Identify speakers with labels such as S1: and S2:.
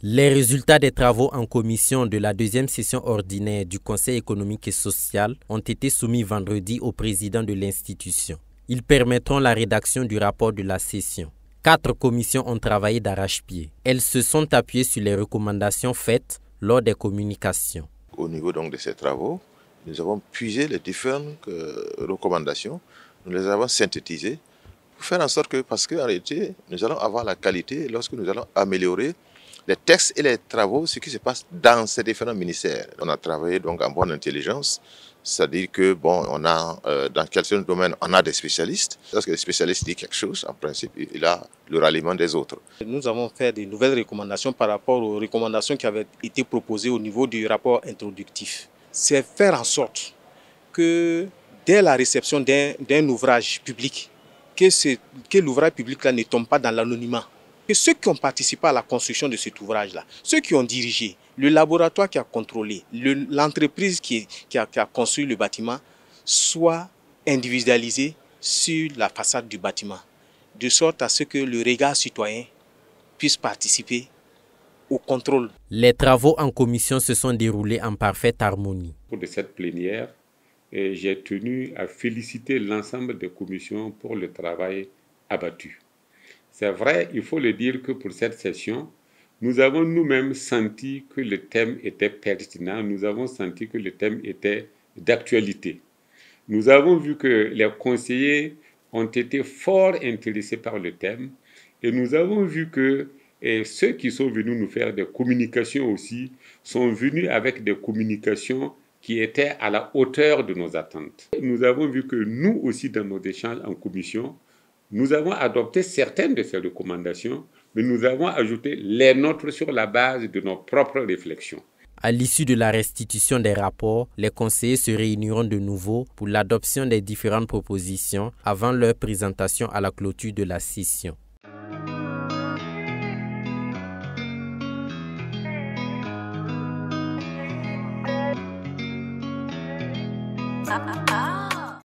S1: Les résultats des travaux en commission de la deuxième session ordinaire du Conseil économique et social ont été soumis vendredi au président de l'institution. Ils permettront la rédaction du rapport de la session. 4 commissions ont travaillé d'arrache-pied. Elles se sont appuyées sur les recommandations faites lors des communications.
S2: Au niveau donc de ces travaux, nous avons puisé les différentes recommandations, nous les avons synthétisées pour faire en sorte que, parce qu'en réalité, nous allons avoir la qualité lorsque nous allons améliorer les textes et les travaux, ce qui se passe dans ces différents ministères. On a travaillé donc en bonne intelligence, c'est-à-dire que on a dans quelques domaines, on a des spécialistes. Lorsque les spécialistes disent quelque chose, en principe, il a le ralliement des autres.
S3: Nous avons fait de nouvelles recommandations par rapport aux recommandations qui avaient été proposées au niveau du rapport introductif. C'est faire en sorte que dès la réception d'un ouvrage public, que l'ouvrage public-là ne tombe pas dans l'anonymat. Que ceux qui ont participé à la construction de cet ouvrage-là, ceux qui ont dirigé, le laboratoire qui a contrôlé, l'entreprise qui a construit le bâtiment, soient individualisés sur la façade du bâtiment, de sorte à ce que le regard citoyen puisse participer au contrôle.
S1: Les travaux en commission se sont déroulés en parfaite harmonie.
S4: Pour cette plénière, j'ai tenu à féliciter l'ensemble des commissions pour le travail abattu. C'est vrai, il faut le dire que pour cette session, nous avons nous-mêmes senti que le thème était pertinent, nous avons senti que le thème était d'actualité. Nous avons vu que les conseillers ont été fort intéressés par le thème et nous avons vu que ceux qui sont venus nous faire des communications aussi sont venus avec des communications qui étaient à la hauteur de nos attentes. Nous avons vu que nous aussi, dans nos échanges en commission, nous avons adopté certaines de ces recommandations, mais nous avons ajouté les nôtres sur la base de nos propres réflexions.
S1: À l'issue de la restitution des rapports, les conseillers se réuniront de nouveau pour l'adoption des différentes propositions avant leur présentation à la clôture de la session.
S5: Ah.